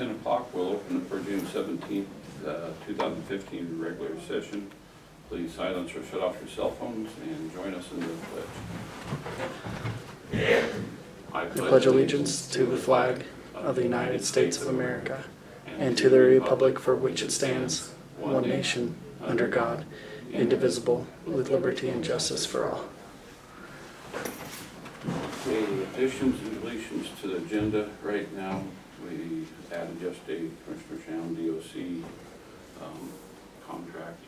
10 o'clock. We'll open it for June 17th, 2015 regular session. Please silence or shut off your cell phones and join us in the pledge. I pledge allegiance to the flag of the United States of America and to the republic for which it stands, one nation, under God, indivisible, with liberty and justice for all. Okay, additions and deletions to the agenda right now. We added yesterday Commissioner Sham DOC contract,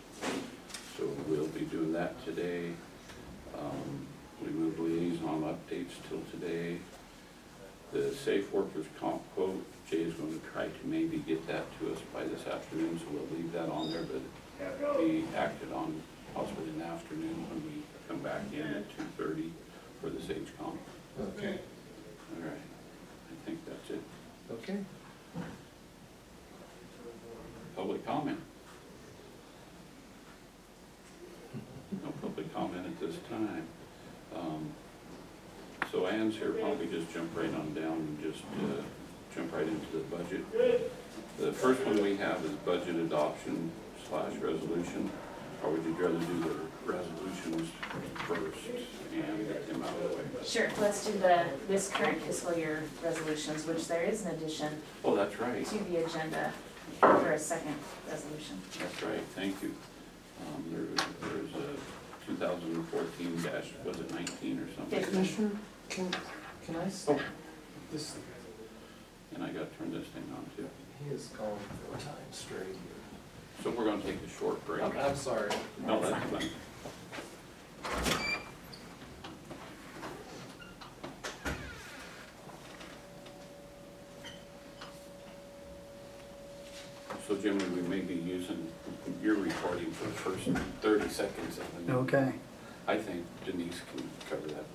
so we'll be doing that today. We moved liaison updates till today. The safe workers comp quote, Jay is going to try to maybe get that to us by this afternoon, so we'll leave that on there, but be acted on possibly in the afternoon when we come back in at 2:30 for the sage comp. Okay. All right, I think that's it. Okay. Public comment? No public comment at this time. So Ann's here, why don't we just jump right on down and just jump right into the budget. The first one we have is budget adoption / resolution. Or would you rather do the resolutions first and get them out of the way? Sure, let's do this current fiscal year resolutions, which there is an addition Oh, that's right. to the agenda for a second resolution. That's right, thank you. There's a 2014 dash, was it 19 or something? 15. Can I stop this? And I got to turn this thing on too. He has gone 4 times straight. So we're going to take a short break. Okay, I'm sorry. No, that's fine. So Jimmy, we may be using your recording for the first 30 seconds of the Okay. I think Denise can cover that.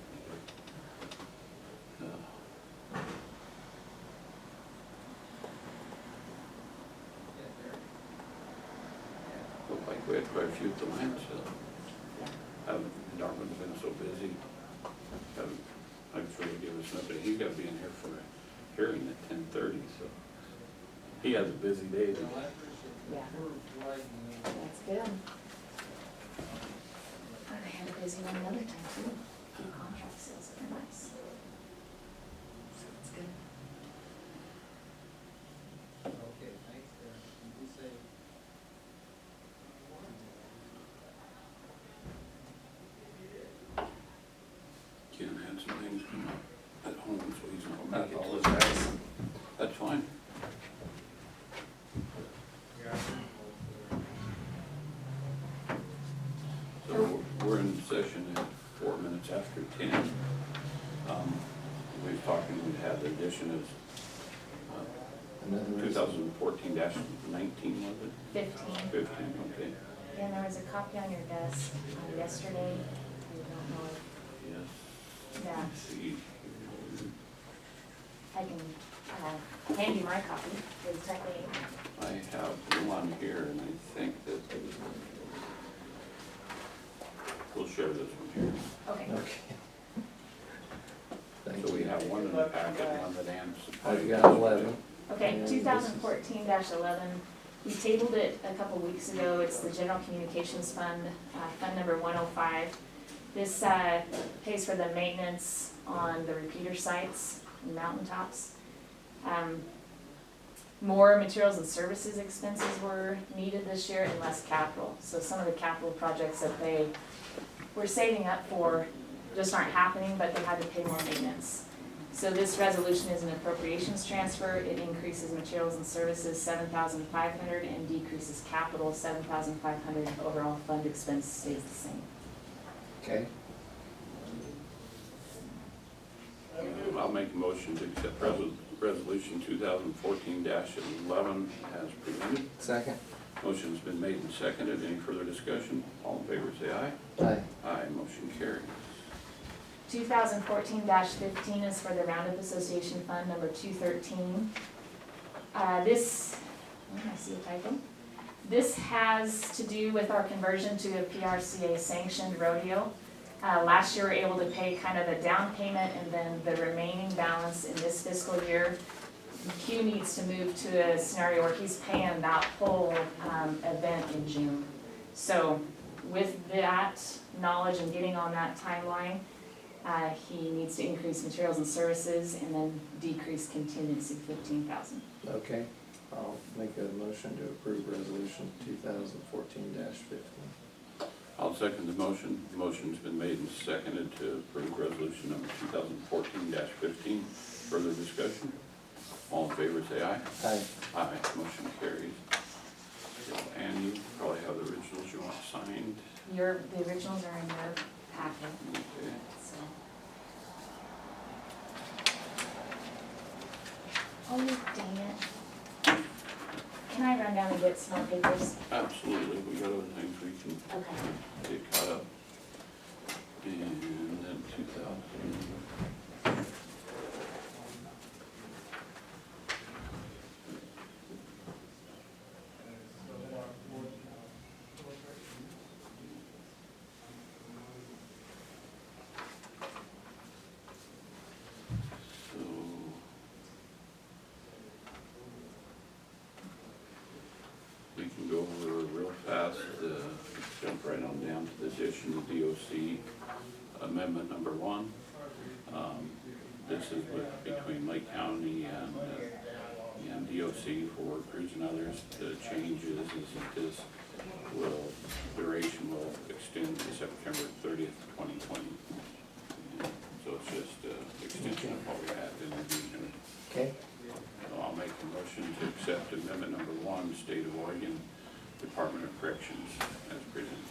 Looked like we had quite a few at the landfill. Darwin's been so busy. I'm sure he'll give us an update. He's got to be in here for a hearing at 10:30, so he has a busy day today. Yeah. That's good. I had a busy one another time too. Few contract sales that are nice. So that's good. Okay, thanks, you say. Ken had some things come up at home, so he's not I making it. apologize. That's fine. So we're in session at 4 minutes after 10. We were talking, we had the addition of Another 2014-19, was it? 15. 15, okay. And there was a copy on your desk yesterday. I don't know if Yes. Yeah. Let's see. I can hand you my copy for the technique. I have one here, and I think that we'll share this one here. Okay. Okay. Thank So we you. have one in the packet, one that Ann supplied. I've got 11. Okay, 2014-11, we tabled it a couple weeks ago. It's the General Communications Fund, Fund number 105. This pays for the maintenance on the repeater sites and mountaintops. More materials and services expenses were needed this year and less capital. So some of the capital projects that they were saving up for just aren't happening, but they had to pay more maintenance. So this resolution is an appropriations transfer. It increases materials and services $7,500 and decreases capital $7,500. Overall fund expense stays the same. Okay. I'll make a motion to accept resolution 2014-11 as presented. Second. Motion's been made and seconded. Any further discussion? All in favor say aye. Aye. Aye, motion carries. 2014-15 is for the Roundup Association Fund number 213. This, I see a typo. This has to do with our conversion to a PRCA sanctioned rodeo. Last year we were able to pay kind of a down payment, and then the remaining balance in this fiscal year Q needs to move to a scenario where he's paying that whole event in June. So with that knowledge and getting on that timeline, he needs to increase materials and services and then decrease contingency 15,000. Okay, I'll make a motion to approve resolution 2014-15. I'll second the motion. The motion's been made and seconded to approve resolution number 2014-15. Further discussion? All in favor, say aye. Aye. Aye, motion carries. So, Ann, you probably have the originals you want signed. The originals are in your packet, Okay. so. Oh, dang it. Can I run down and get some more papers? Absolutely, we got other things we can Okay. get caught up. And then 2000. So we can go over real fast, jump right on down to the addition of DOC amendment number 1. This is between Lake County and DOC for workers and others. The changes is that this duration will extend to September 30th, 2020. And so it's just extension of what we had in the agreement. Okay, So I'll make a motion to accept amendment number 1, State of Oregon Department of Corrections as presented.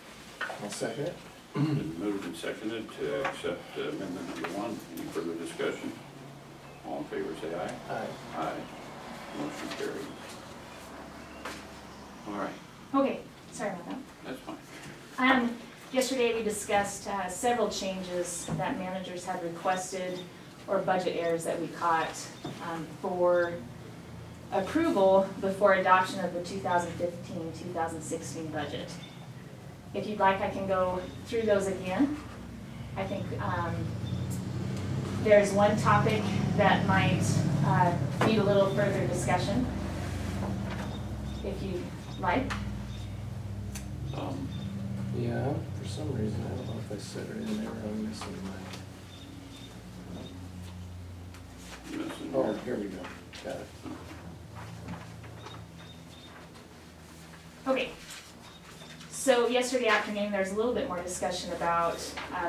I'll second it. Been moved and seconded to accept amendment number 1. Any further discussion? All in favor, say aye. Aye. Aye. Motion carries. All right, Okay, sorry about that. that's fine. Yesterday we discussed several changes that managers had requested or budget errors that we caught for approval before adoption of the 2015-2016 budget. If you'd like, I can go through those again. I think there's one topic that might need a little further discussion, if you'd like. Yeah, for some reason, I don't know if I set it in there, I'm missing mine. Missing Oh, here. here we go, got it. Okay, so yesterday afternoon, there's a little bit more discussion about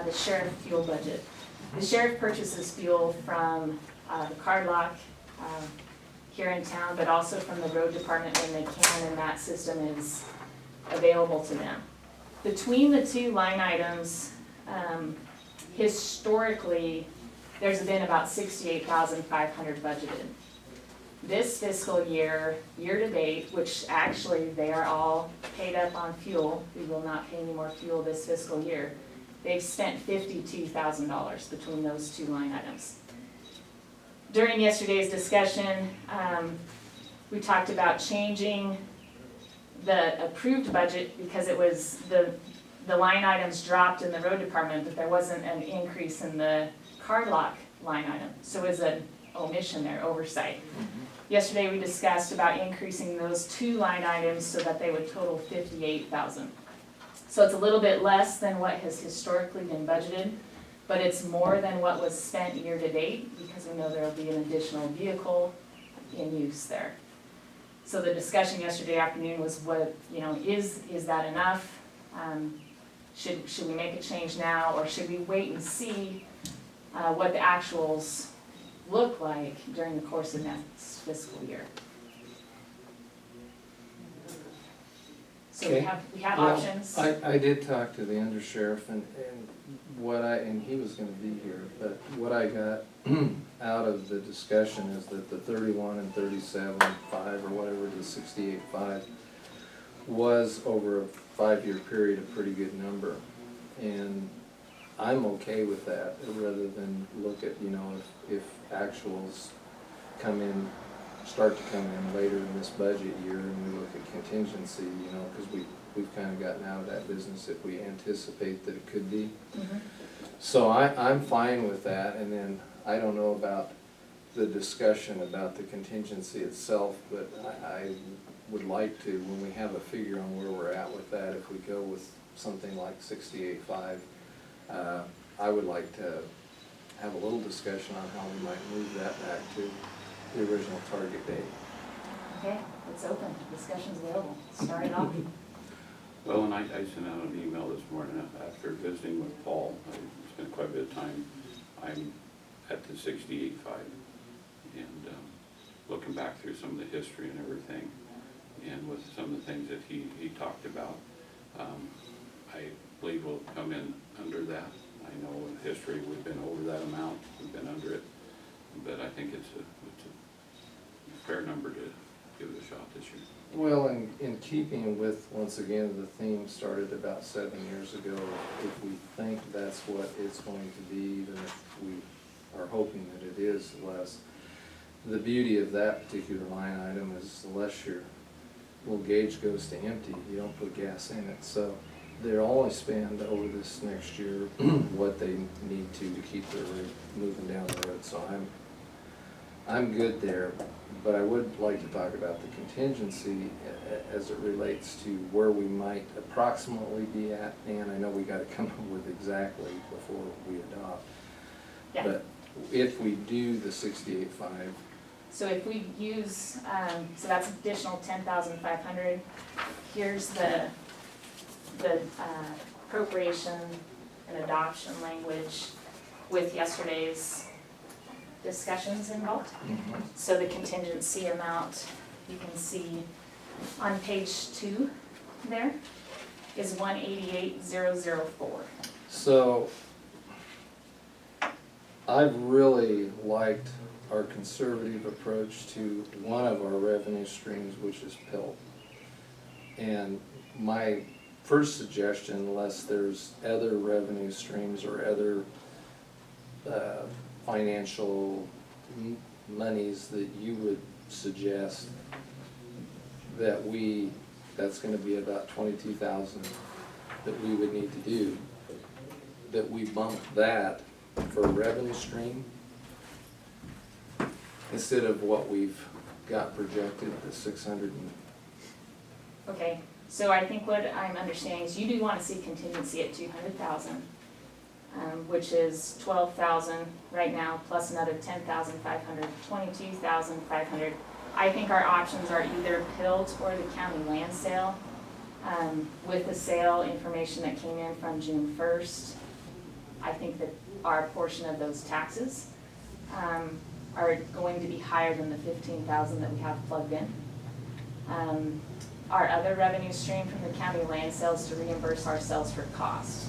the sheriff fuel budget. The sheriff purchases fuel from the card lock here in town, but also from the road department when they can, and that system is available to them. Between the two line items, historically, there's been about $68,500 budgeted. This fiscal year, year-to-date, which actually they are all paid up on fuel, we will not pay any more fuel this fiscal year, they've spent $52,000 between those two line items. During yesterday's discussion, we talked about changing the approved budget because it was the line items dropped in the road department, but there wasn't an increase in the card lock line item. So it was an omission there, oversight. Yesterday we discussed about increasing those two line items so that they would total $58,000. So it's a little bit less than what has historically been budgeted, but it's more than what was spent year to date because we know there will be an additional vehicle in use there. So the discussion yesterday afternoon was what, is that enough? Should we make a change now, or should we wait and see what the actuals look like during the course of next fiscal year? So we Okay. we have Well, options. I did talk to the undersheriff and and he was gonna be here, but what I got out of the discussion is that the 31 and 37.5 or whatever, the 68.5 was over a 5-year period a pretty good number. And I'm okay with that, rather than look at, if actuals start to come in later in this budget year and we look at contingency, because we've kind of gotten out of that business if we anticipate that it could be. Mhm. So I'm fine with that, and then I don't know about the discussion about the contingency itself, but I would like to, when we have a figure on where we're at with that, if we go with something like 68.5, I would like to have a little discussion on how we might move that back to the original target date. Okay, it's open, discussion's available, start it off. Well, and I sent out an email this morning after visiting with Paul. I spent quite a bit of time. I'm at the 68.5 and looking back through some of the history and everything, and with some of the things that he talked about, I believe we'll come in under that. I know in history we've been over that amount, we've been under it, but I think it's a fair number to give it a shot this year. Well, in keeping with, once again, the theme started about 7 years ago, if we think that's what it's going to be, even if we are hoping that it is less, the beauty of that particular line item is unless your little gauge goes to empty, you don't put gas in it. So they'll only spend over this next year what they need to keep their rate moving down the road. So I'm good there, but I would like to talk about the contingency as it relates to where we might approximately be at, and I know we gotta come up with exactly before we adopt. Yeah. But if we do the 68.5, So if we use, so that's additional 10,500, here's the appropriation and adoption language with yesterday's discussions involved. So the contingency amount, you can see on page 2 there, is 188,004. so I've really liked our conservative approach to one of our revenue streams, which is PILT. And my first suggestion, unless there's other revenue streams or other financial monies that you would suggest, that's gonna be about 22,000 that we would need to do, that we bump that for a revenue stream instead of what we've got projected, the 600 and. Okay, so I think what I'm understanding is you do want to see contingency at 200,000, which is 12,000 right now, plus another 10,500, 22,500. I think our options are either PILT or the county land sale. With the sale information that came in from June 1st, I think that our portion of those taxes are going to be higher than the 15,000 that we have plugged in. Our other revenue stream from the county land sales to reimburse ourselves for cost.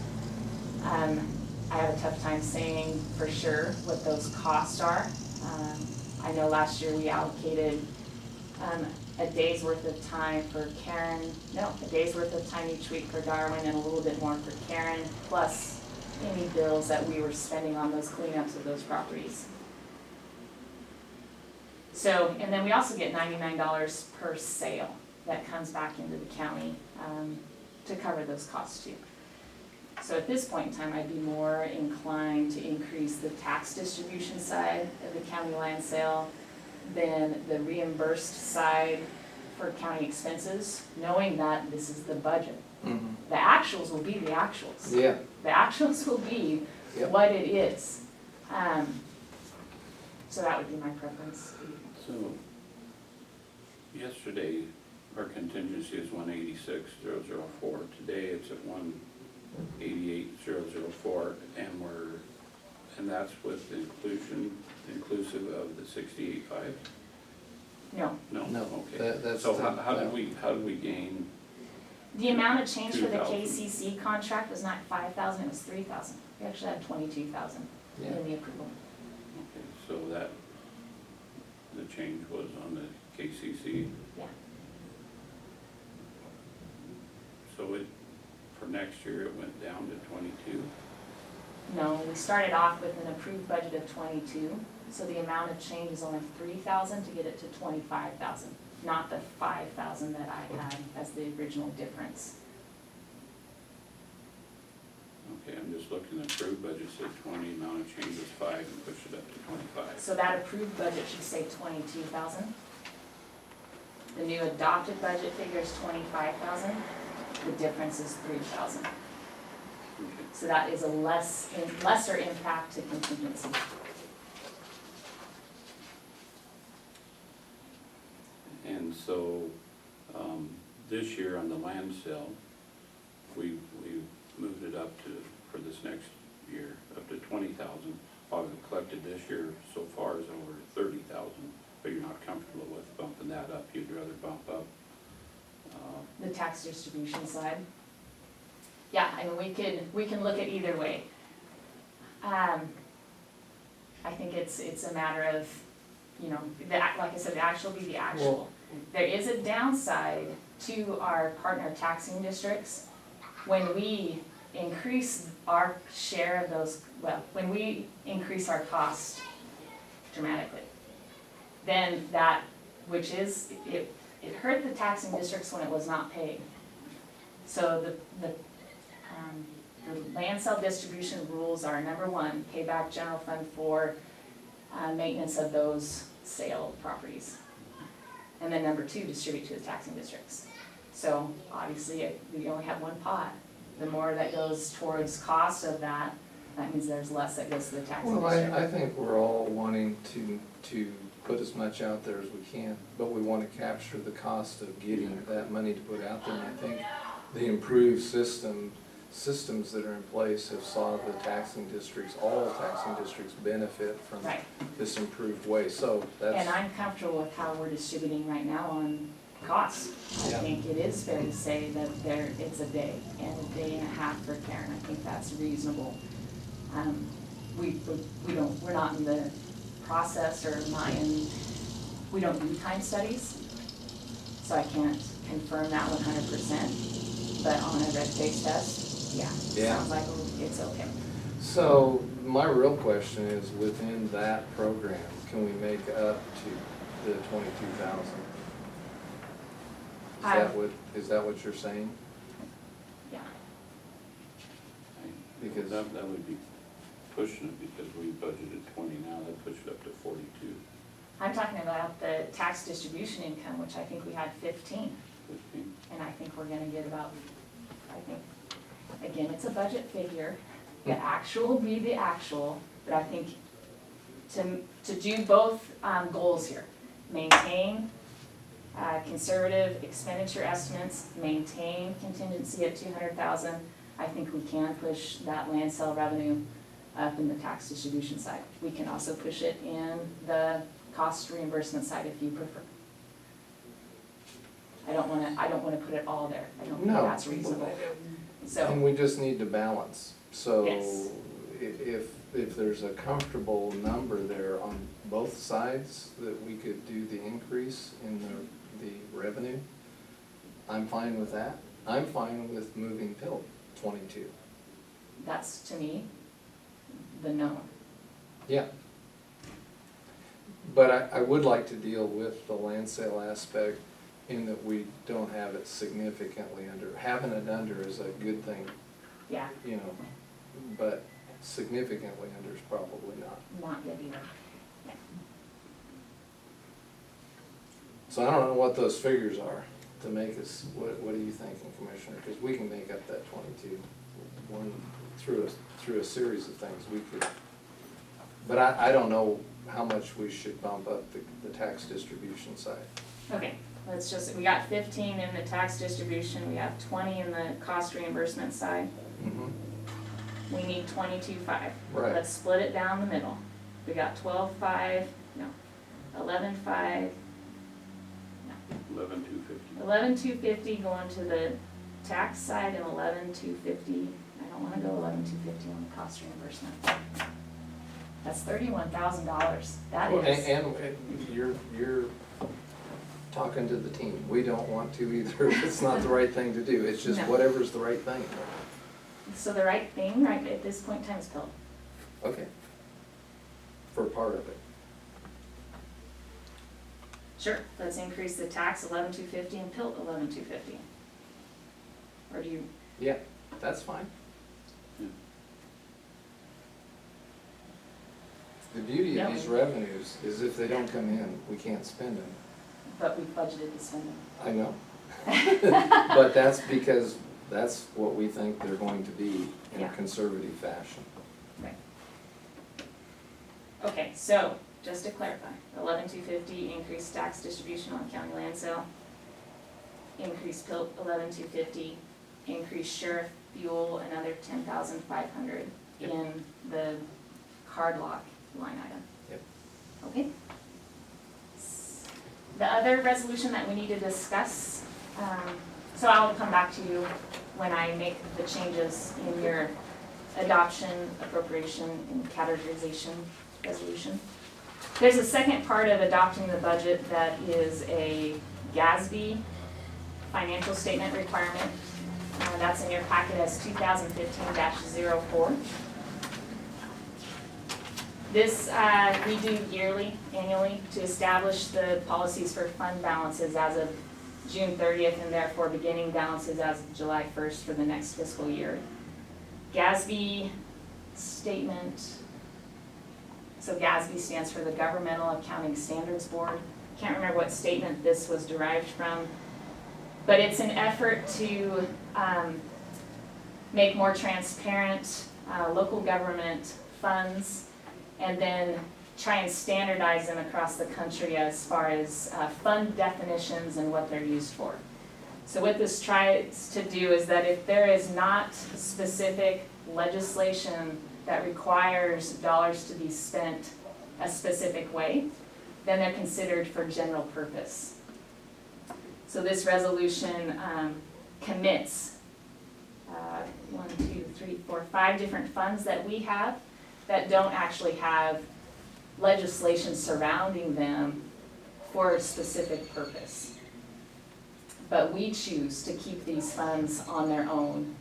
I have a tough time saying for sure what those costs are. I know last year we allocated a day's worth of time for Karen, a day's worth of time each week for Darwin and a little bit more for Karen, plus any bills that we were spending on those cleanups of those properties. So, and then we also get $99 per sale that comes back into the county to cover those costs too. So at this point in time, I'd be more inclined to increase the tax distribution side of the county land sale than the reimbursed side for county expenses, knowing that this is the budget. The actuals will be the actuals. Yeah. The actuals will be Yep. what it is. So that would be my preference. So, yesterday, our contingency is 186,004. Today, it's at 188,004, and that's with the inclusive of the 68.5? No. No? No, Okay. that's So the- how did we gain? The amount of change for the 2,000. KCC contract was not 5,000, it was 3,000. We actually had 22,000 Yeah. in the approval. Okay, so that, the change was on the KCC, Yeah. so it, for next year, it went down to 22. No, we started off with an approved budget of 22, so the amount of change is only 3,000 to get it to 25,000, not the 5,000 that I had as the original difference. Okay, I'm just looking at approved budget, said 20, amount of change was 5, and push it up to 25. So that approved budget should say 22,000. The new adopted budget figure is 25,000. The difference is 3,000. Okay. So that is a lesser impact to contingency. And so, this year on the land sale, we moved it up to, for this next year, up to 20,000. All we've collected this year so far is over 30,000, but you're not comfortable with bumping that up, you'd rather bump up. The tax distribution side. Yeah, I mean, we can look at either way. I think it's a matter of, you know, like I said, the actual be the actual. There is a downside to our partner taxing districts. When we increase our share of those, well, when we increase our cost dramatically, then that, which is, it hurt the taxing districts when it was not paid. So the land sale distribution rules are, number one, pay back general fund for maintenance of those sale properties. And then number two, distribute to the taxing districts. So obviously, we only have one pot. The more that goes towards cost of that, that means there's less that goes to the taxing Well, district. I think we're all wanting to put as much out there as we can, but we want to capture the cost of getting that money to put out there. And I think the improved systems that are in place have saw the taxing districts, all taxing districts benefit from Right. this improved way, so that's. And I'm comfortable with how we're distributing right now on costs. I Yeah. think it is fair to say that it's a day and a day and a half for Karen. I think that's reasonable. We're not in the process or we don't do time studies, so I can't confirm that 100%. But on a red face test, yeah, Yeah. sounds like it's okay. So my real question is, within that program, can we make up to the 22,000? Is that what you're saying? Yeah. Because- That would be pushing it, because we budgeted 20 now, that pushed it up to 42, I'm talking about the tax distribution income, which I think we had 15. 15. And I think we're gonna get about, again, it's a budget figure. The actual will be the actual, but I think to do both goals here, maintain conservative expenditure estimates, maintain contingency at 200,000, I think we can push that land sale revenue up in the tax distribution side. We can also push it in the cost reimbursement side if you prefer. I don't wanna put it all there. I don't think No. that's reasonable. And So, we just need to balance. So Yes. if there's a comfortable number there on both sides that we could do the increase in the revenue, I'm fine with that. I'm fine with moving till 22. that's to me, the known. Yeah. But I would like to deal with the land sale aspect in that we don't have it significantly under. Having it under is a good thing, Yeah, you know, but significantly under is probably not. not good either. Yeah. So I don't know what those figures are to make us, what are you thinking, Commissioner? Because we can make up that 22, through a series of things we could. But I don't know how much we should bump up the tax distribution side. Okay, we got 15 in the tax distribution, we have 20 in the cost reimbursement side. We need 22.5. Right. Let's split it down the middle. We got 12.5, no, 11.5, 11,250. 11,250 going to the tax side and 11,250, I don't wanna go 11,250 on the cost reimbursement. That's $31,000, that is. And you're talking to the team. We don't want to either. It's not the right thing to do. It's just No. whatever's the right thing. So the right thing, right at this point in time is pill. Okay. For part of it. Sure, let's increase the tax 11,250 and pill 11,250. Or do you, Yeah, that's fine. The beauty Yeah. of these revenues is if they don't come in, we can't spend them. But we budgeted to spend them. I know. But that's because that's what we think they're going to be in a Yeah. conservative fashion. Right. Okay, so, just to clarify, 11,250 increased tax distribution on county land sale, increased PILT 11,250, increased sheriff fuel another 10,500 Yep. in the card lock line item. Yep. Okay. The other resolution that we need to discuss, so I'll come back to you when I make the changes in your adoption, appropriation, and categorization resolution. There's a second part of adopting the budget that is a GASB financial statement requirement. That's in your packet as 2015-04. This we do annually, to establish the policies for fund balances as of June 30th and therefore beginning balances as of July 1st for the next fiscal year. GASB statement, so GASB stands for the Governmental Accounting Standards Board. Can't remember what statement this was derived from, but it's an effort to make more transparent local government funds and then try and standardize them across the country as far as fund definitions and what they're used for. So what this tries to do is that if there is not specific legislation that requires dollars to be spent a specific way, then they're considered for general purpose. So this resolution commits 5 different funds that we have that don't actually have legislation surrounding them for a specific purpose. But we choose to keep these funds on their own,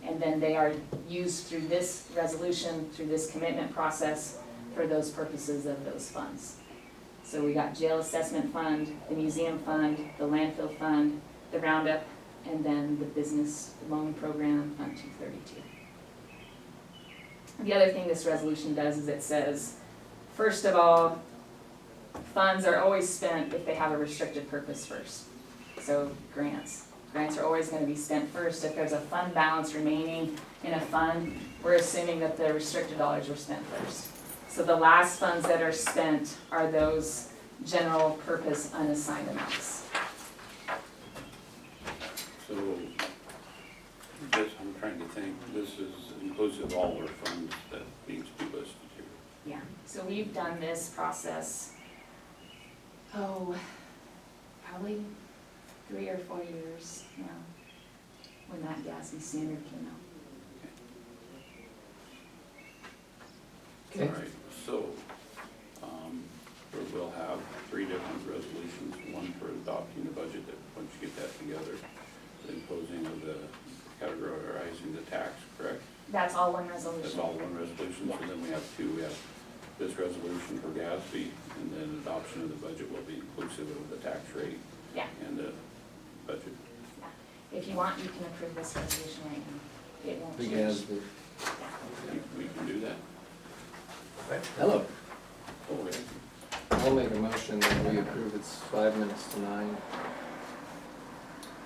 and then they are used through this resolution, through this commitment process for those purposes of those funds. So we got jail assessment fund, the museum fund, the landfill fund, the roundup, and then the business loan program, Fund 232. The other thing this resolution does is it says, first of all, funds are always spent if they have a restricted purpose first. So grants. Grants are always going to be spent first. If there's a fund balance remaining in a fund, we're assuming that the restricted dollars were spent first. So the last funds that are spent are those general purpose unassigned amounts. So, this, I'm trying to think, this is inclusive of all our funds that needs to be listed here. Yeah, so we've done this process, probably 3 or 4 years now, when that GASB standard came out. Okay. All right, so, we'll have 3 different resolutions, one for adopting the budget, that once you get that together, the imposing of the, categorizing the tax, correct? That's all one resolution. That's all one resolution, so then we have 2, we have this resolution for GASB, and then adoption of the budget will be inclusive of the tax rate Yeah, and the budget. if you want, you can approve this resolution right now. It won't The change. GASB. We can do that. Hello. Oh, yeah. I'll make a motion that we approve. It's 5 minutes to 9.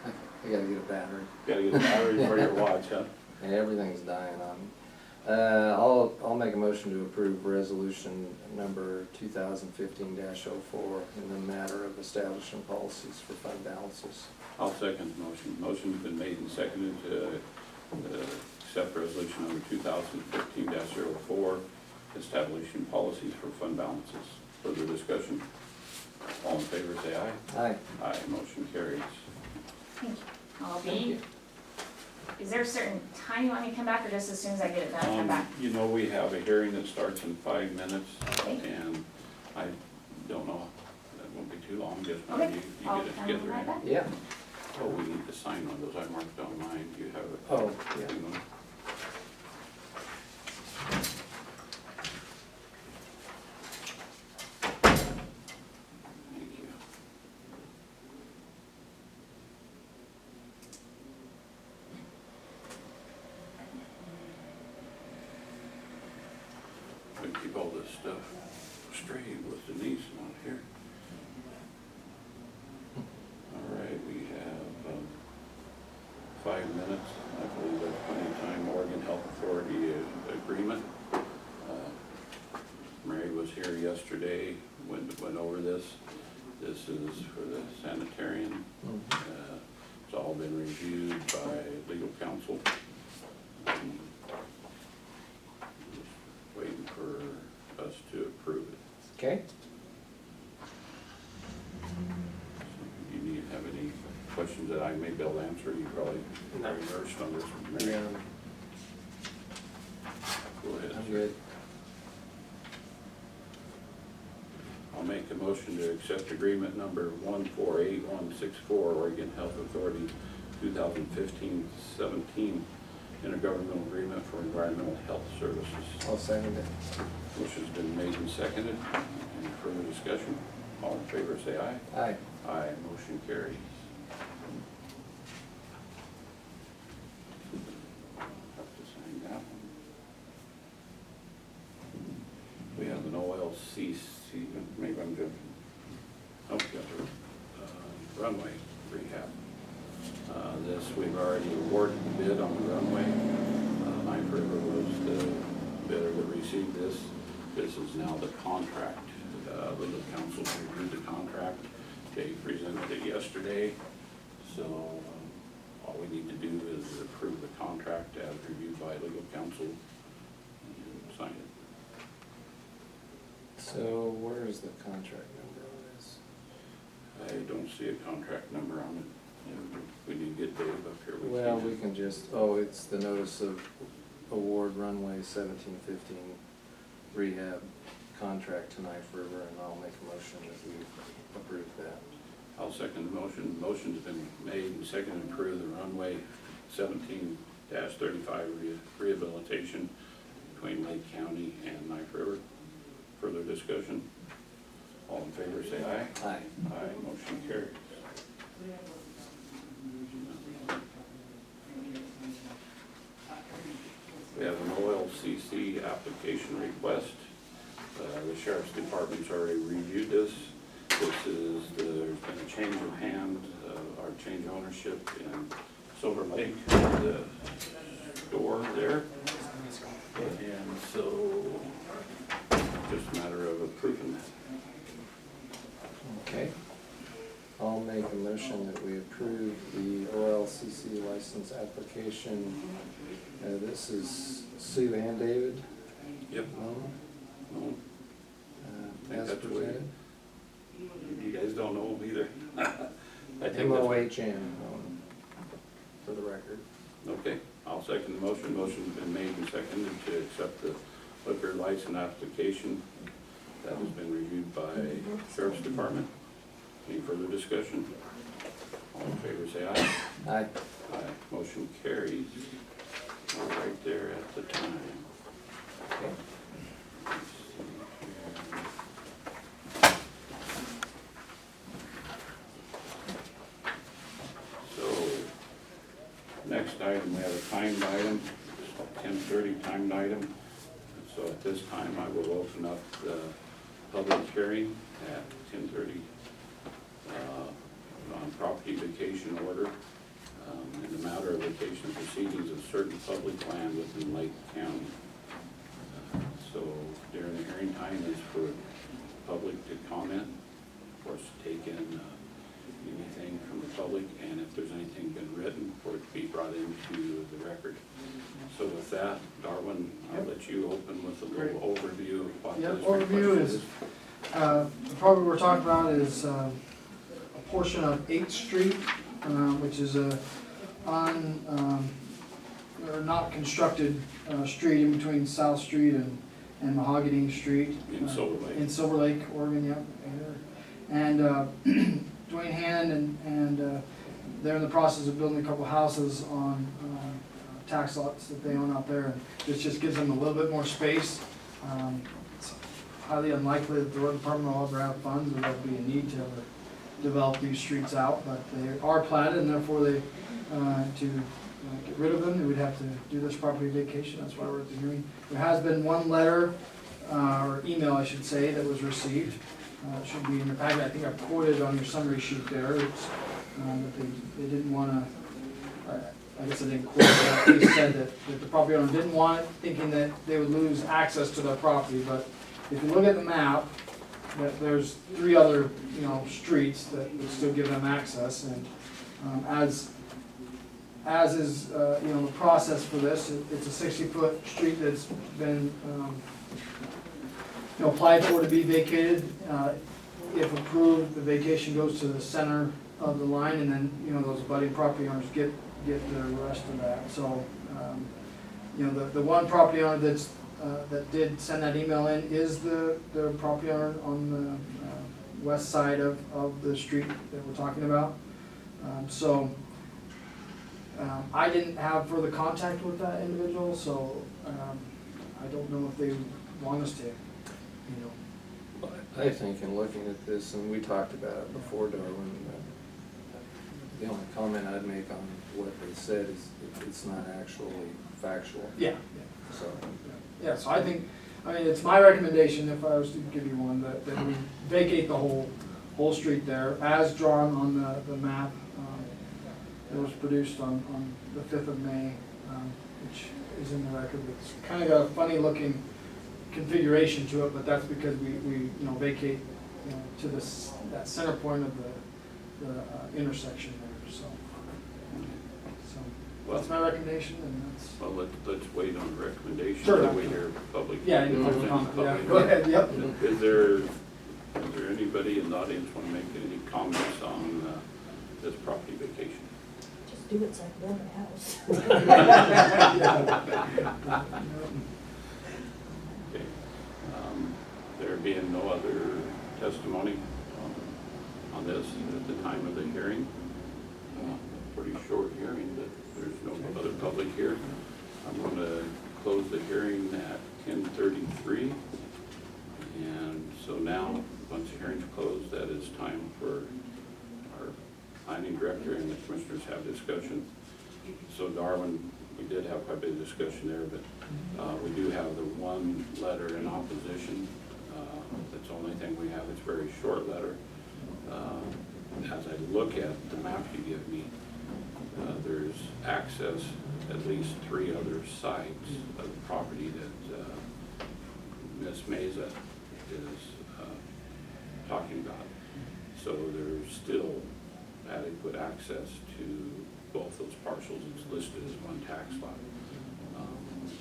I gotta get a battery. Gotta get a battery for your watch, huh? And everything's dying on me. I'll make a motion to approve resolution number 2015-04 in the matter of establishing policies for fund balances. I'll second the motion. Motion's been made and seconded to accept resolution number 2015-04, establishing policies for fund balances. Further discussion? All in favor, say aye. Aye. Aye, motion carries. Thank you. I'll Thank be, you. is there a certain time you want me to come back, or just as soon as I get it done, come back? You know, we have a hearing that starts in 5 minutes, Okay. and I don't know, that won't be too long, just Okay. when you I'll get it come together. right back. Yeah. Oh, we need to sign one of those. I marked on mine. Do you have it? Oh, yeah. Hang on. Thank you. We keep all this this stuff straight with Denise on here. All right, we have 5 minutes. I believe that's plenty of time. Oregon Health Authority agreement. Mary was here yesterday, went over this. This is for the sanitarian. It's all been reviewed by legal counsel. Just waiting for us to approve it. Okay. You need to have any questions that I may be able to answer? You probably very versed on this one, Mary. Yeah, Go ahead. I'm good. I'll make a motion to accept agreement number 148164, Oregon Health Authority 2015-17 intergovernmental agreement for environmental health services. I'll second it. Motion's been made and seconded. Any further discussion? All in favor say aye. Aye. Aye, motion carries. Have to sign that one. We have an OLCC, maybe I'm jumping. Oh, got the runway rehab. This, we've already awarded the bid on the runway. Knife River was the bidder that received this. This is now the contract. Legal counsel reviewed the contract. They presented it yesterday. So all we need to do is approve the contract as reviewed by legal counsel and sign it. So where is the contract number on this? I don't see a contract number on it. And we need to get Dave up here. Well, we can just, oh, it's the notice of award runway 1715 rehab contract to Knife River, and I'll make a motion that we approve that. I'll second the motion. Motion's been made and seconded to approve the runway 17-35 rehabilitation between Lake County and Knife River. Further discussion? All in favor say aye. Aye. Aye, motion carries. We have an OLCC application request. The Sheriff's Department's already reviewed this. This is, there's been a change of hand, or change of ownership in Silver Lake, the door there. And so, just a matter of approving that. Okay. I'll make a motion that we approve the OLCC license application. This is Sue and David. Yep. No, think As that's the way- presented. you guys don't know them either. I think that's, MOHN, for the record. okay, I'll second the motion. Motion's been made and seconded to accept the liquor license application. That has been reviewed by Sheriff's Department. Any further discussion? All in favor say aye. Aye. Aye, motion carries. All right there at the time. Okay. Let's see here. So, next item, we have a timed item, 10:30 timed item. So at this time, I will open up the public hearing at 10:30 on property vacation order in the matter of vacation proceedings of certain public land within Lake County. So during the hearing time is for public to comment, of course, take in anything from the public, and if there's anything been written, for it to be brought into the record. So with that, Darwin, I'll let you open with a little overview of what Yep, this overview request is, the property we're talking about is a portion of 8th Street, which is a or not constructed street in between South Street and Mahogany Street. In Silver Lake. In Silver Lake, Oregon, yep. And Dwayne Hand and they're in the process of building a couple houses on tax lots that they own out there. And this just gives them a little bit more space. It's highly unlikely that the road department will ever have funds, or there'll be a need to ever develop these streets out, but they are platted, and therefore they, to get rid of them, they would have to do this property vacation. That's why we're at the hearing. There has been one letter or email, I should say, that was received. It should be in your packet. I think I quoted on your summary sheet there. It's, that they didn't want to, I guess I didn't quote that. They said that the property owner didn't want it, thinking that they would lose access to their property. But if you look at the map, that there's 3 other, streets that would still give them access. And as is, the process for this, it's a 60-foot street that's been, applied for to be vacated. If approved, the vacation goes to the center of the line, and then, those budding property owners get the rest of that. So, the one property owner that did send that email in is the property owner on the west side of the street that we're talking about. I didn't have further contact with that individual, so I don't know if they want us to, I think in looking at this, and we talked about it before, Darwin, the only comment I'd make on what they said is it's not actually factual. Yeah. So, Yeah, so I think, it's my recommendation, if I was to give you one, that we vacate the whole street there, as drawn on the map that was produced on the 5th of May, which is in the record. It's kind of got a funny looking configuration to it, but that's because we vacate, to that center point of the intersection there, so that's my recommendation, and that's. Well, let's wait on the recommendation. Sure. That we hear public. Yeah, you can public comment, yeah, go ahead, yep. Is there anybody in the audience want to make any comments on this property vacation? Just do it so I can build a house. Okay. There being no other testimony on this at the time of the hearing, pretty short hearing, but there's no other public here. I'm going to close the hearing at 10:33. And so now, once the hearing's closed, that is time for our planning director and the commissioners have discussion. So Darwin, we did have quite a bit of discussion there, but we do have the one letter in opposition. That's the only thing we have. It's a very short letter. As I look at the map you give me, there's access at least 3 other sites of the property that Ms. Meza is talking about. So there's still adequate access to both those parcels. It's listed as one tax lot.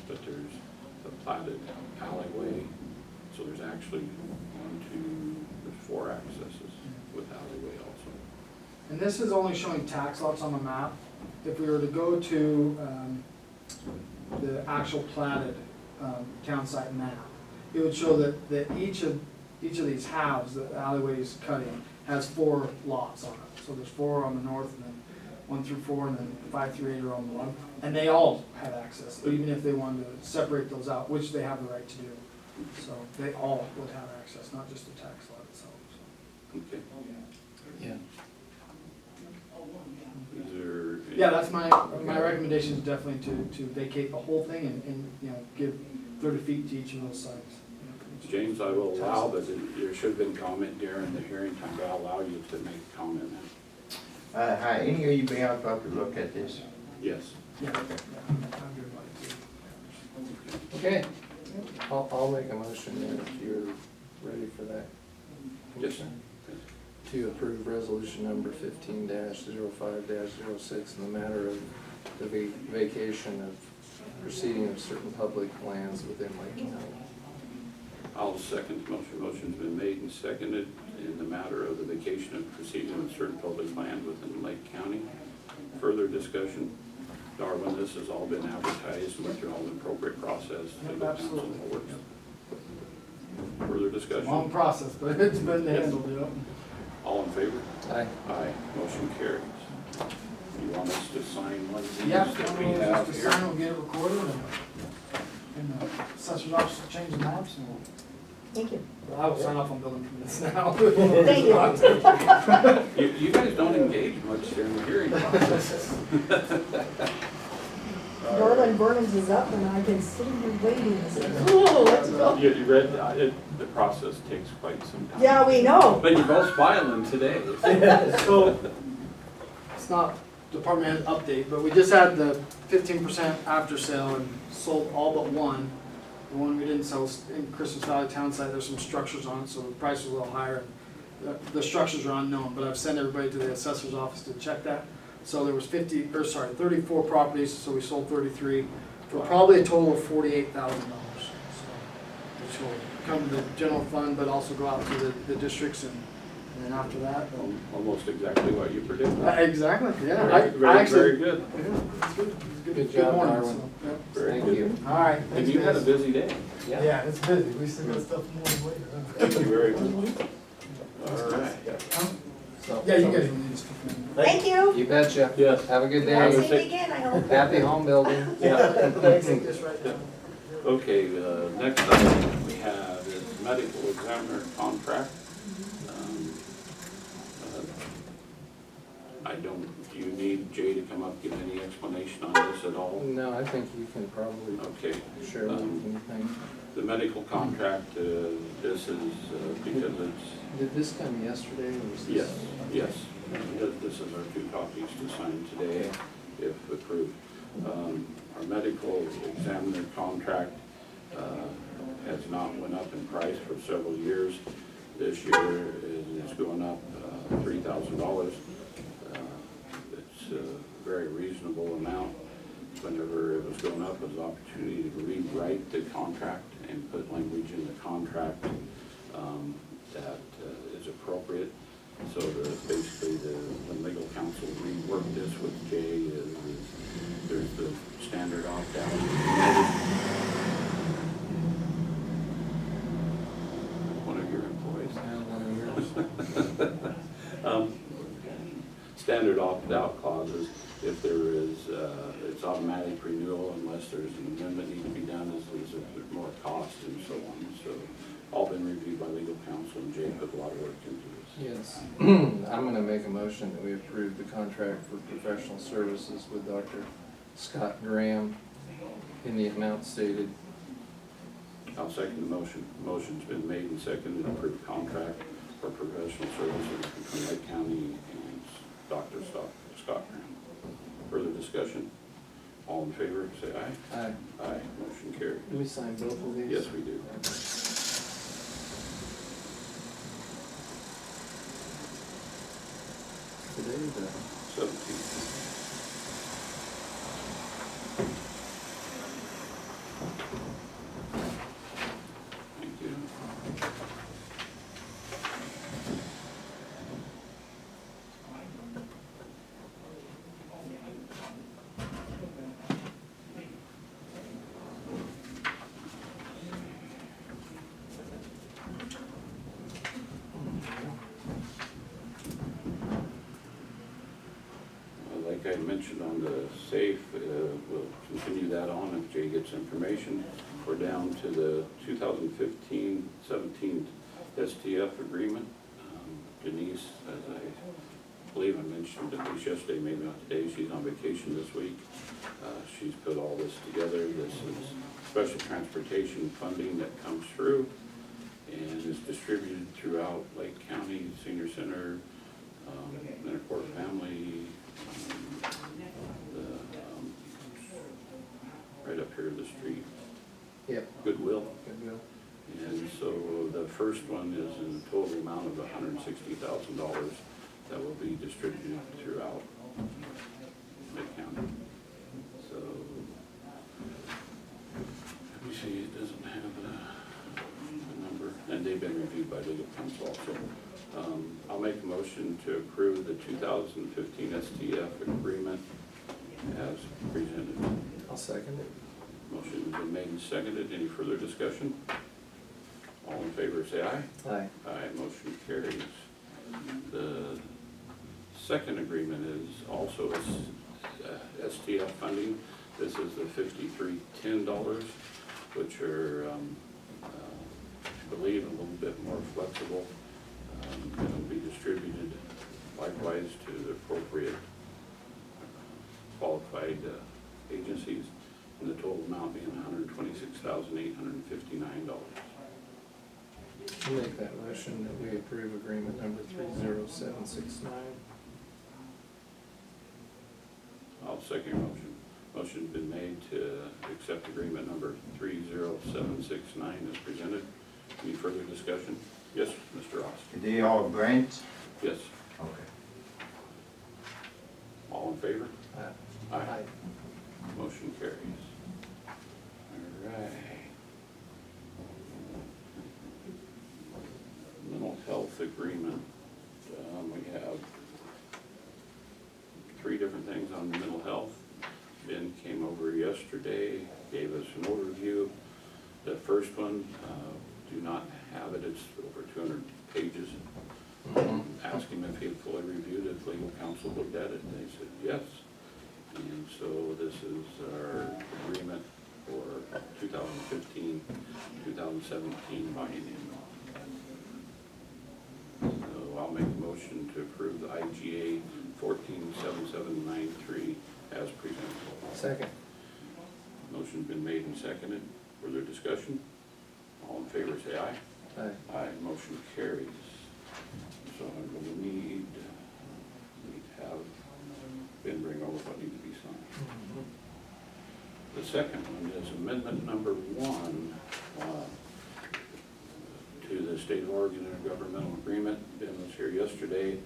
But there's the platted alleyway. So there's actually 4 accesses with alleyway also. And this is only showing tax lots on the map. If we were to go to the actual platted town site map, it would show that each of these halves that the alleyway is cutting has 4 lots on it. So there's 4 on the north, and then 1 through 4, and then 5 through 8 are on the one. And they all have access, even if they wanted to separate those out, which they have the right to do. So they all would have access, not just the tax lot itself. So. Okay. yeah. Is there? Yeah, that's my recommendation is definitely to vacate the whole thing and give 30 feet to each of those sites. James, I will allow, but there should have been comment during the hearing time, but I'll allow you to make a comment now. Hi, any of you been out to look at this? Yes. Yeah. Okay, I'll make a motion then if you're ready for that. Yes. To approve resolution number 15-05-06 in the matter of the vacation of proceeding of certain public lands within Lake County. I'll second the motion. Motion's been made and seconded in the matter of the vacation of proceeding of certain public land within Lake County. Further discussion? Darwin, this has all been advertised and went through all the appropriate process. Yep, absolutely. Further discussion? Long process, but it's been handled, you know. All in favor? Aye. Aye. Motion carries. You want us to sign one of these Yeah, that we have just here? sign, we'll get it recorded, and the assessor's office will change the maps, and Thank you. I will sign off on building permits now. Thank you. You guys don't engage much during the hearing process. Darwin Burnham's is up and I've been sitting here waiting. I said, oh, let's go. You read, the process takes quite some time. Yeah, we know. But you're both smiling today. So, it's not department head update, but we just had the 15% after sale and sold all but one. The one we didn't sell was in Christmas Valley Town site, there's some structures on it, so the price was a little higher. The structures are unknown, but I've sent everybody to the assessor's office to check that. So there was 34 properties, so we sold 33, for probably a total of $48,000. Which will come to the general fund, but also go out to the districts, and then after that. Almost exactly what you predicted. Exactly, yeah. Very, I very good. Yeah, it's good. It's Good job, morning, Darwin. so, yeah. Very Thank good. you. All right, And thanks, you had a guys. busy day. Yeah, it's busy, we still got stuff more later. Thank you very much. All right. So- Yeah, you guys will need stuff. Thank you. You betcha. Yes. Have a good Have a day. safe weekend, I hope. Happy home building. Yeah. Take this right now. Okay, next item we have is medical examiner contract. Do you need Jay to come up, give any explanation on this at all? No, I think you can probably Okay, share with anything. the medical contract, this is because it's, Did this come yesterday or was this? yes, yes. This is our two copies to sign today, if approved. Our medical examiner contract has not went up in price for several years. This year is going up $3,000. It's a very reasonable amount. Whenever it was going up, it was an opportunity to rewrite the contract and put language in the contract that is appropriate. So basically, when legal counsel reworked this with Jay, there's the standard opt-out. One of your employees. And one of yours. Standard opt-out clauses, if there is, it's automatic renewal unless there's an amendment need to be done, there's more cost and so on. So all been reviewed by legal counsel, and Jay put a lot of work into this. Yes. I'm gonna make a motion that we approve the contract for professional services with Dr. Scott Graham in the amount stated. I'll second the motion. Motion's been made and seconded to approve contract for professional services between Lake County and Dr. Scott Graham. Further discussion? All in favor, say aye. Aye. Aye, motion carried. Do we sign both of these? Yes, we do. Today, the 17th. Thank you. Like I mentioned on the safe, we'll continue that on if Jay gets information. We're down to the 2015-17 STF agreement. Denise, as I believe I mentioned at least yesterday, maybe not today, she's on vacation this week. She's put all this together. This is special transportation funding that comes through and is distributed throughout Lake County Senior Center, Intercourt Family, right up here the street, Yep. Goodwill. Goodwill. And so the first one is in a total amount of $160,000 that will be distributed throughout Lake County. So, let me see, it doesn't have a number, and they've been reviewed by legal counsel also. I'll make a motion to approve the 2015 STF agreement as presented. I'll second it. Motion's been made and seconded. Any further discussion? All in favor, say aye. Aye. Aye, motion carries. The second agreement is also STF funding. This is the $5310, which are, I believe, a little bit more flexible. It'll be distributed likewise to the appropriate qualified agencies. and the total amount being $126,859. I'll make that motion that we approve agreement number 30769. I'll second your motion. Motion's been made to accept agreement number 30769 as presented. Any further discussion? Yes, Mr. Ross? They all grants? Yes. Okay. All in favor? Aye. Motion carries. All right. Mental health agreement. We have 3 different things on mental health. Ben came over yesterday, gave us an overview. The first one, do not have it, it's over 200 pages. Asked him if he had fully reviewed it, if legal counsel looked at it, and they said yes. And so this is our agreement for 2015, 2017 biennium. So I'll make a motion to approve the IGA 147793 as presented. Second. Motion's been made and seconded. Further discussion? All in favor say aye. Aye. Aye, motion carries. So I'm going to need to have Ben bring over what needs to be signed. The second one is amendment number 1 to the State of Oregon Intergovernmental Agreement. Ben was here yesterday,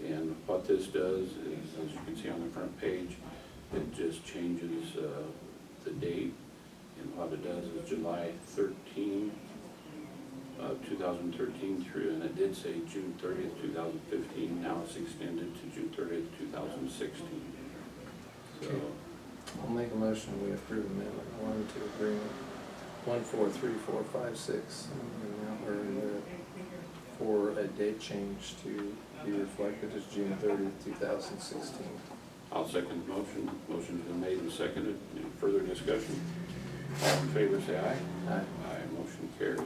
and what this does is, as you can see on the front page, it just changes the date, and what it does is July 13, 2013 through, and it did say June 30th, 2015. Now it's extended to June 30th, 2016. So, I'll make a motion, we approve amendment 1 to agreement 143456, for a date change to be reflected as June 30th, 2016. I'll second the motion. Motion's been made and seconded. Any further discussion? All in favor say aye. Aye. Aye, motion carried.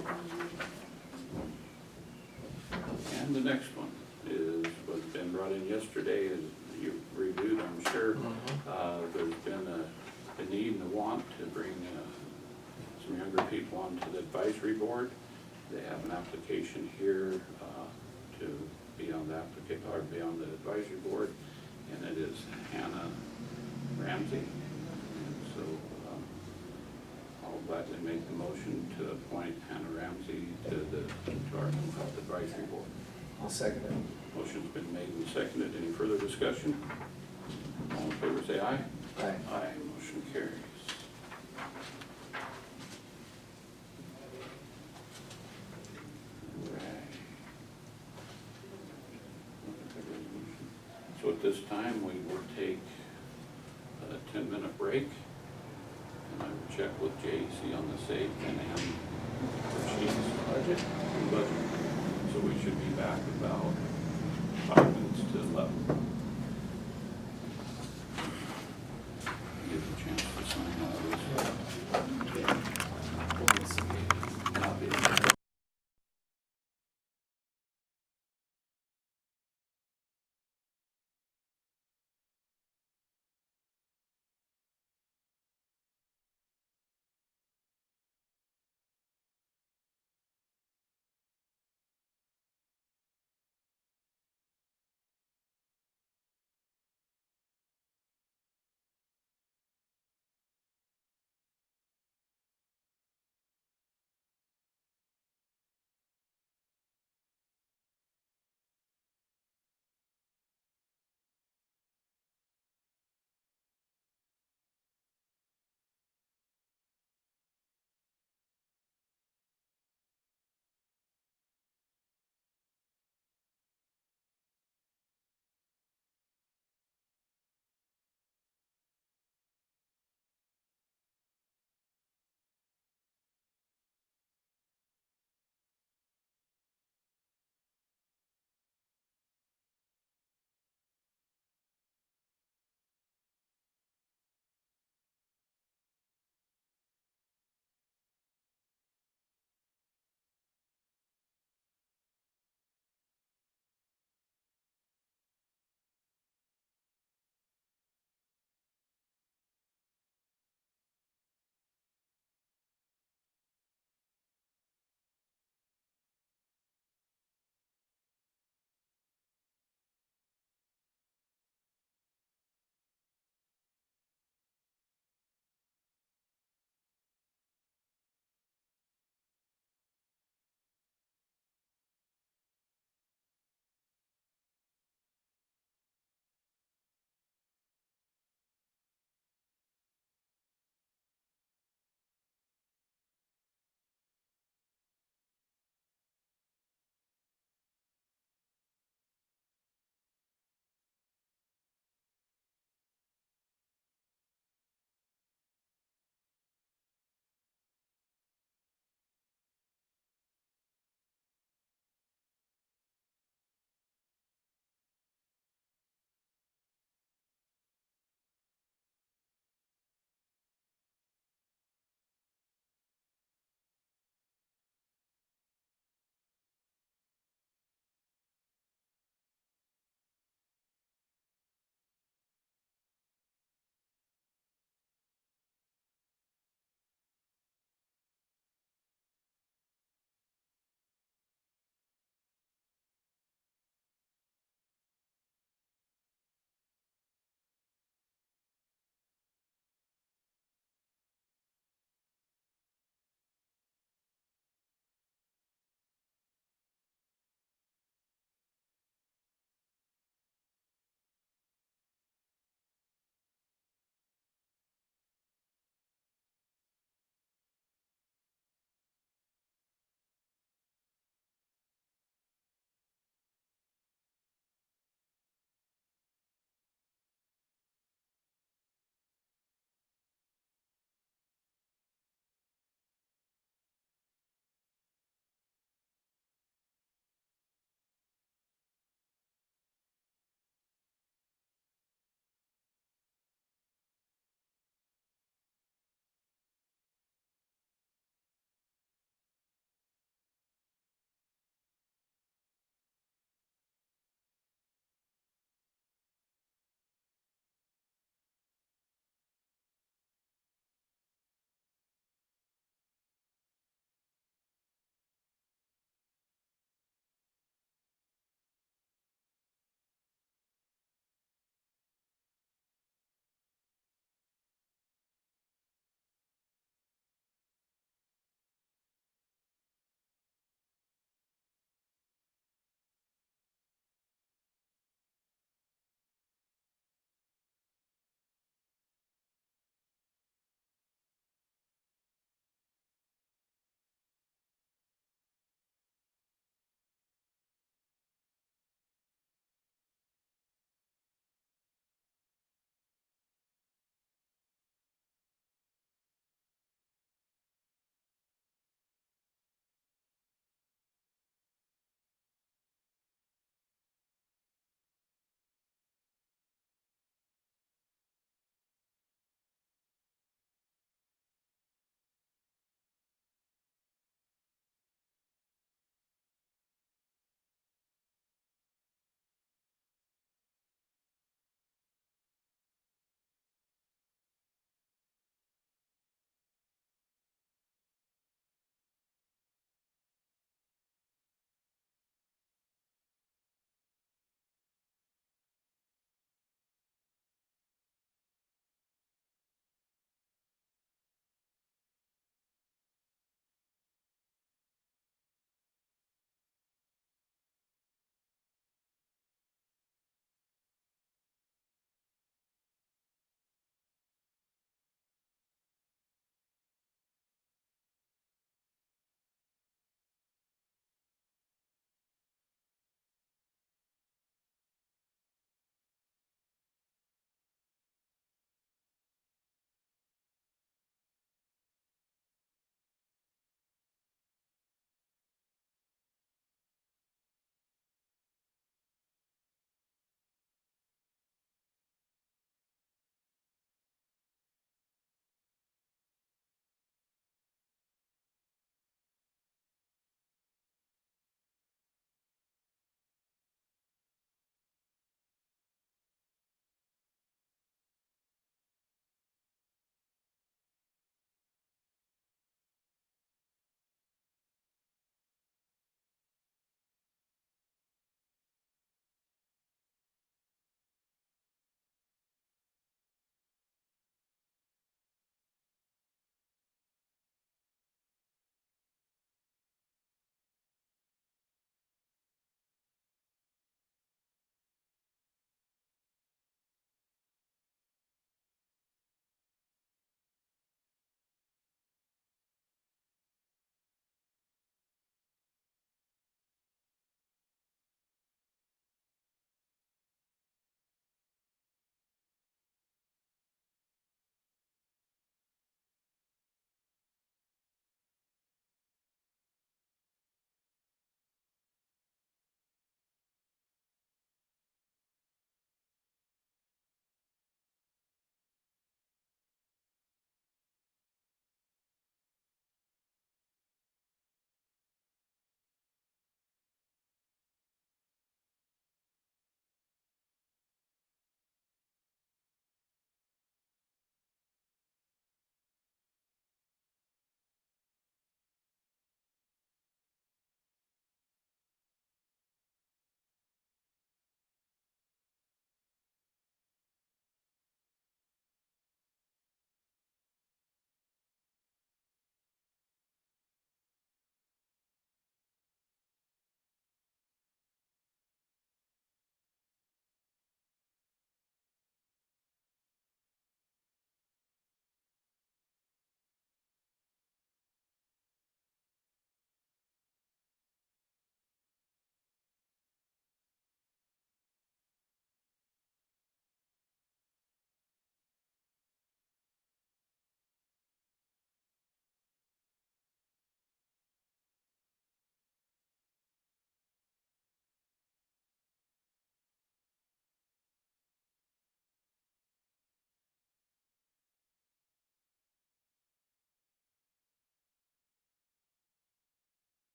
And the next one is what's been brought in yesterday, as you reviewed, I'm sure. There's been a need and a want to bring some younger people onto the advisory board. They have an application here to be on the advisory board, and it is Hannah Ramsey. And so I'll gladly make the motion to appoint Hannah Ramsey to our health advisory board. I'll second it. Motion's been made and seconded. Any further discussion? All in favor say aye. Aye. Aye, motion carries. So at this time, we will take a 10-minute break, and I will check with J.C. on the safe and the sheets budget. So we should be back about 5 minutes to 11. Give a chance to sign all this.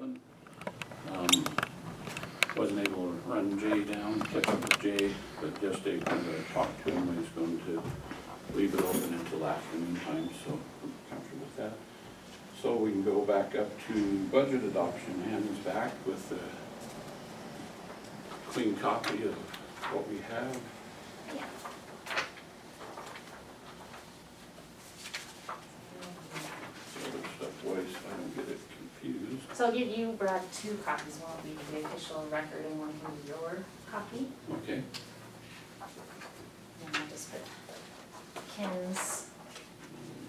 11. Wasn't able to run Jay down, catch up with Jay, but just to kind of talk to him, he's going to leave it open until after noontime, so I'm comfortable with that. So we can go back up to budget adoption. Anna's back with a clean copy of what we have. Yeah. So there's stuff was, I don't get it confused. So I'll give you, Brad, 2 copies. One will be the official record and one will be your copy. Okay. And I'll just put Ken's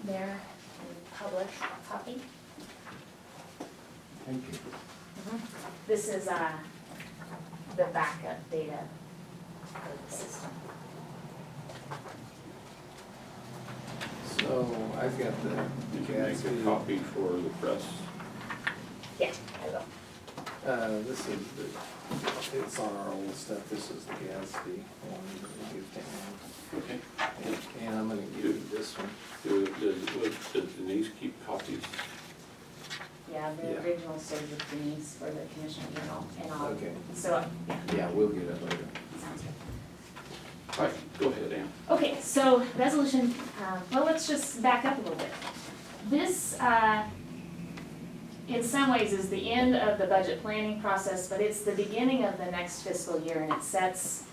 there and public copy. Thank you. This is the backup data for the system. So I've got the You can make a Gatsby, copy for the press. Yeah, I will. this is the, it's on our old stuff, this is the Gatsby one that we give to Ann. Okay. And I'm gonna give you this one. Does Denise keep copies? Yeah, the Yeah. original stays with Denise for the Commissioner General and all. Okay. So, yeah, Yeah, we'll get it later. sounds good. All right, go ahead, Ann. Okay, so resolution, well, let's just back up a little bit. This, in some ways, is the end of the budget planning process, but it's the beginning of the next fiscal year, and it sets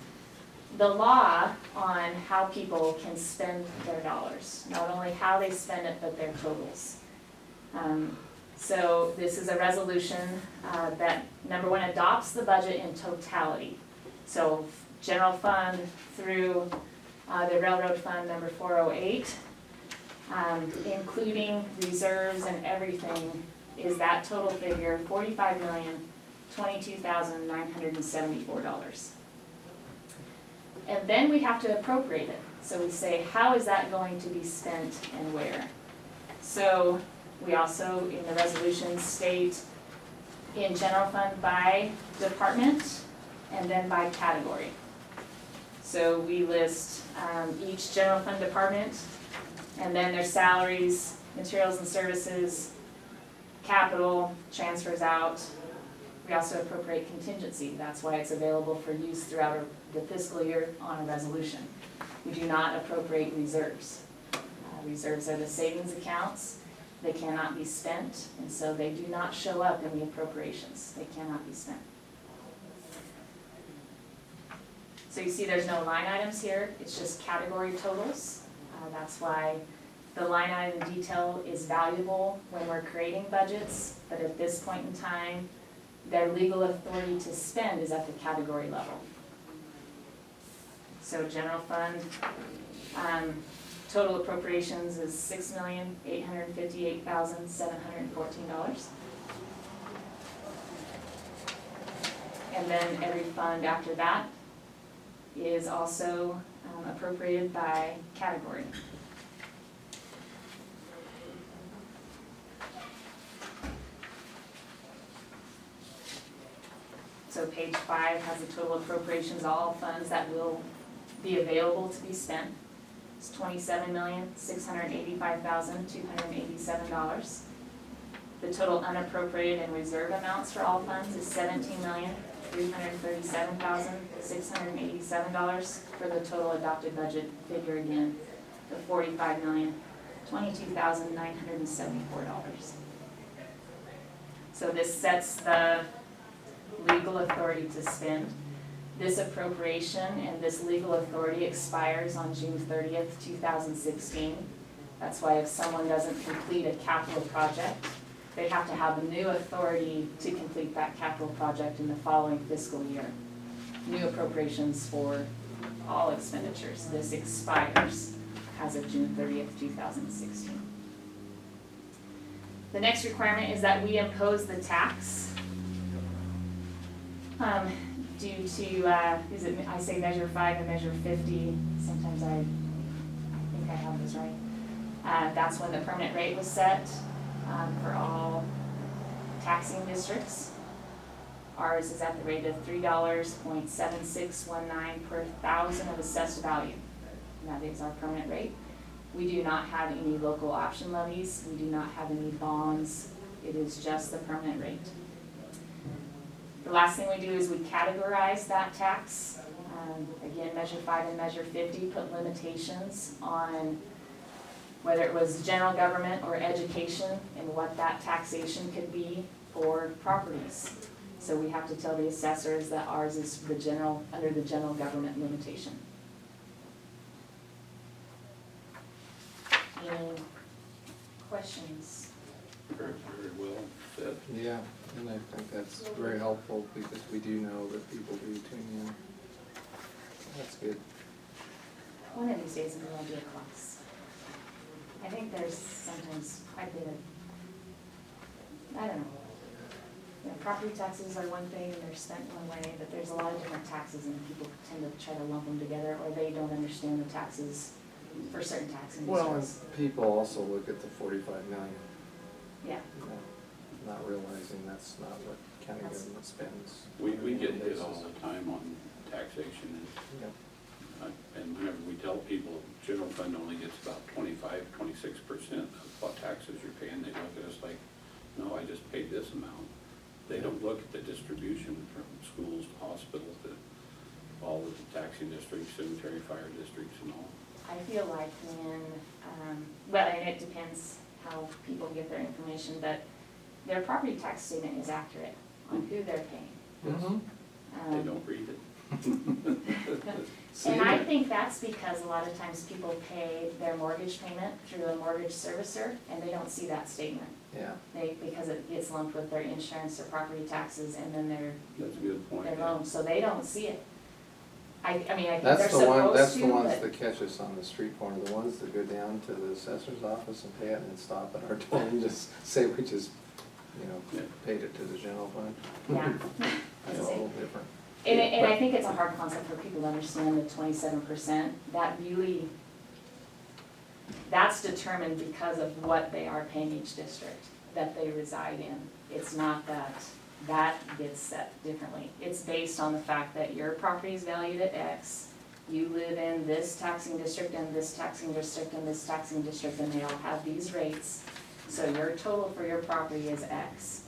the law on how people can spend their dollars. Not only how they spend it, but their totals. So this is a resolution that, number one, adopts the budget in totality. So general fund through the railroad fund number 408, including reserves and everything, is that total figure $45,022,974. And then we have to appropriate it. So we say, how is that going to be spent and where? So we also, in the resolution, state in general fund by department and then by category. So we list each general fund department and then their salaries, materials and services, capital, transfers out. We also appropriate contingency. That's why it's available for use throughout the fiscal year on a resolution. We do not appropriate reserves. Reserves are the savings accounts. They cannot be spent, and so they do not show up in the appropriations. They cannot be spent. So you see there's no line items here. It's just category totals. That's why the line item detail is valuable when we're creating budgets, but at this point in time, their legal authority to spend is at the category level. So general fund, total appropriations is $6,858,714. And then every fund after that is also appropriated by category. So page 5 has the total appropriations, all funds that will be available to be spent. It's $27,685,287. The total unappropriated and reserve amounts for all funds is $17,337,687 for the total adopted budget figure again of $45,022,974. So this sets the legal authority to spend. This appropriation and this legal authority expires on June 30th, 2016. That's why if someone doesn't complete a capital project, they have to have a new authority to complete that capital project in the following fiscal year. New appropriations for all expenditures. This expires as of June 30th, 2016. The next requirement is that we impose the tax due to, I say measure 5 and measure 50, sometimes I think I have this right. That's when the permanent rate was set for all taxing districts. Ours is at the rate of $3.7619 per thousand of assessed value. And that is our permanent rate. We do not have any local option levies. We do not have any bonds. It is just the permanent rate. The last thing we do is we categorize that tax. Again, Measure 5 and Measure 50 put limitations on whether it was general government or education and what that taxation could be for properties. So we have to tell the assessors that ours is the general, under the general government limitation. Any questions? Very, very well said. Yeah, and I think that's very helpful because we do know that people do tune in. That's good. One of these days I'm gonna do a class. I think there's sometimes quite a bit of, I don't know. You know, property taxes are one thing and they're spent one way, but there's a lot of different taxes and people tend to try to lump them together, or they don't understand the taxes for certain taxing Well, and districts. people also look at the 45 million, Yeah, you know, not realizing that's not what county government spends. We get hit basis. all the time on taxation, Yep. and whenever we tell people, general fund only gets about 25–26% of what taxes you're paying, they look at us like, no, I just paid this amount. They don't look at the distribution from schools to hospitals to all of the taxing districts, cemetery, fire districts and all. I feel like when, well, and it depends how people get their information, but their property tax statement is accurate on who they're paying. Mhm. They Um, don't read it. And I think that's because a lot of times people pay their mortgage payment through a mortgage servicer and they don't see that statement. Yeah, Because it gets lumped with their insurance or property taxes and then That's a good point. their loan, so they don't see it. I mean, I think that's they're the one, supposed that's to, the ones but that catch us on the street corner, the ones that go down to the assessor's office and pay it and then stop at our door and just say we just, you know, Yeah. paid it to the general fund. yeah. That's a little different. And I think it's a hard concept for people to understand the 27%. That really, that's determined because of what they are paying each district that they reside in. It's not that gets set differently. It's based on the fact that your property is valued at X. You live in this taxing district and this taxing district and this taxing district, and they all have these rates. So your total for your property is X.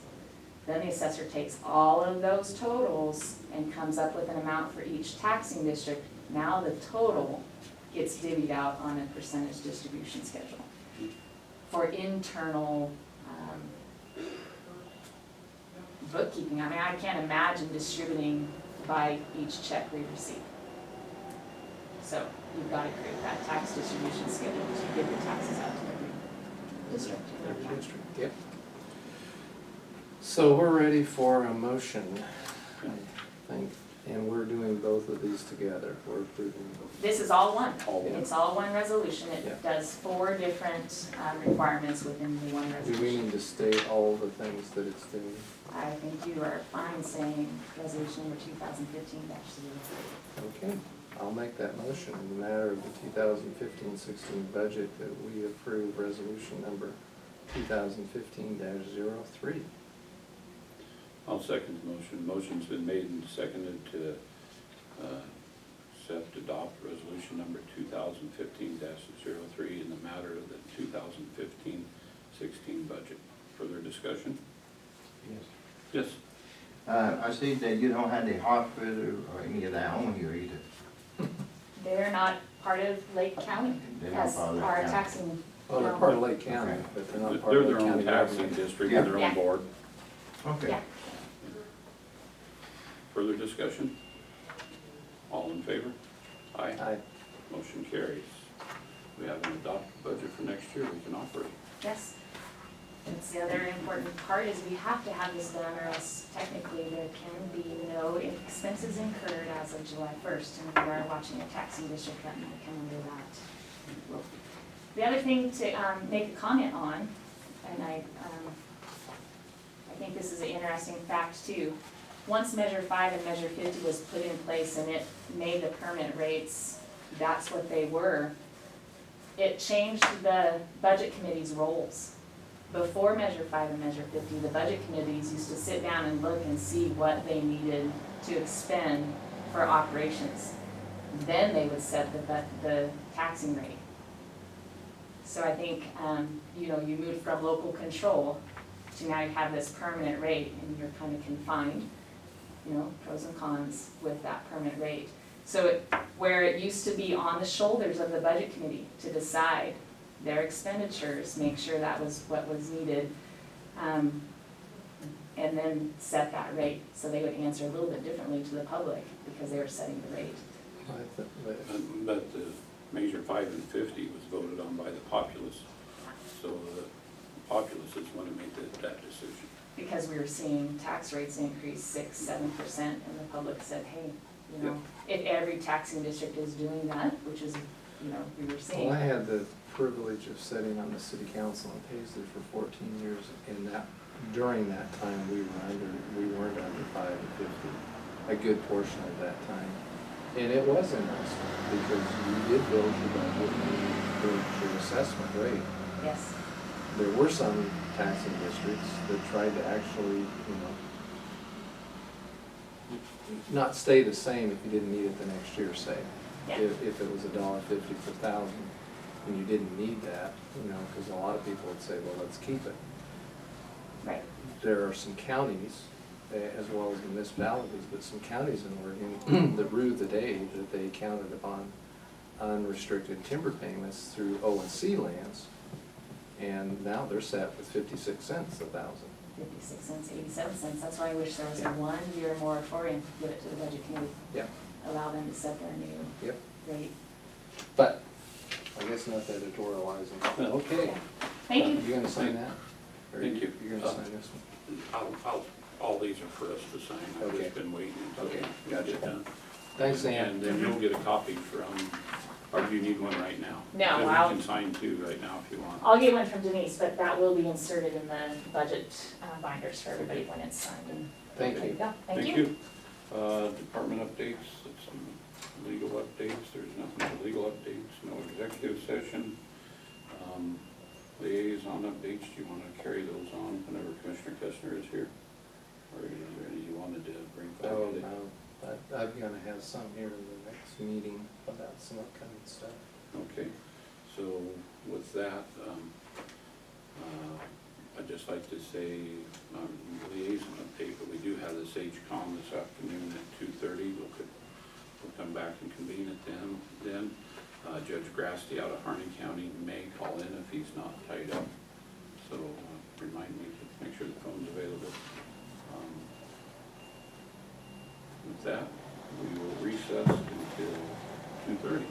Then the assessor takes all of those totals and comes up with an amount for each taxing district. Now the total gets divvied out on a percentage distribution schedule for internal bookkeeping. I mean, I can't imagine distributing by each check we receive. So you've got to create that tax distribution schedule to give the taxes out to every district. Every district, yep. So we're ready for a motion, I think, and we're doing both of these together. We're approving. This is all one. All one. It's all one resolution. Yeah. It does 4 different requirements within the one Do we resolution. need to state all the things that it's doing? I think you are fine saying resolution number 2015-03. Okay, I'll make that motion in the matter of the 2015-16 budget that we approve resolution number 2015-03. I'll second the motion. Motion's been made and seconded to adopt resolution number 2015-03 in the matter of the 2015-16 budget. Further discussion? Yes. Yes. I see that you don't have the hospital or any of that on here either. They're not part of Lake County They're not as part of Lake our County. taxing. Well, they're part of Lake County, Okay. but they're not part They're of their Lake own County taxing government. district Yeah. and their Yeah. own board. Okay. Yeah. Further discussion? All in favor? Aye. Aye. Motion carries. We have an adopted budget for next year we can operate. Yes. That's the other important part is we have to have this done or else technically there can be no expenses incurred as of July 1st. And we are watching a taxing district that might come under that. The other thing to make a comment on, and I think this is an interesting fact too. Once Measure 5 and Measure 50 was put in place and it made the permit rates, that's what they were, it changed the budget committee's roles. Before Measure 5 and Measure 50, the budget committees used to sit down and look and see what they needed to expend for operations. Then they would set the taxing rate. So I think, you moved from local control to now you have this permanent rate and you're kind of confined. pros and cons with that permanent rate. So where it used to be on the shoulders of the budget committee to decide their expenditures, make sure that was what was needed, and then set that rate, so they would answer a little bit differently to the public because they were setting the rate. But the Measure 5 and 50 was voted on by the populace, so the populace is one who made that decision. Because we were seeing tax rates increase 6-7%, and the public said, hey, if every taxing district is doing that, which is, we were seeing. Well, I had the privilege of sitting on the city council in Paisley for 14 years, and during that time, we weren't under 5 and 50, a good portion of that time. And it was interesting, because you did build your budget and you built your assessment rate. Yes. There were some taxing districts that tried to actually, not stay the same if you didn't need it the next year, say. Yeah. If it was $1.50 per thousand, and you didn't need that, because a lot of people would say, well, let's keep it. Right. There are some counties, as well as municipalities, but some counties in Oregon that rue the day that they counted upon unrestricted timber payments through O&C lands, and now they're set with 56 cents a thousand. 56 cents, 87 cents, that's why I wish there was a 1-year moratorium, give it to the budget committee. Yep. Allow them to set their new Yep. rate. But, I guess not editorializing. Okay. Thank you. You gonna sign that? Or Thank you. You're gonna sign this one? All these are for us to sign. I've Okay. just been waiting until Okay, we gotcha. get done. Thanks, Ann. And then you'll get a copy from, or do you need one right now? No, Then I'll- we can sign two right now if you want. I'll get one from Denise, but that will be inserted in the budget binders for everybody when it's signed. And Thank there you. go. Thank you. Department updates, some legal updates, there's nothing for legal updates, no executive session. Liaison updates, do you want to carry those on whenever Commissioner Kestner is here? Or is there any you wanted to bring Oh, forward today? no, I'm gonna have some here in the next meeting about some upcoming stuff. Okay, so with that, I'd just like to say, liaison update, but we do have the SAGECOM this afternoon at 2:30. We'll come back and convene it then. Judge Grasty out of Harney County may call in if he's not tied up, so remind me to make sure the phone's available. With that, we will recess until 2:30.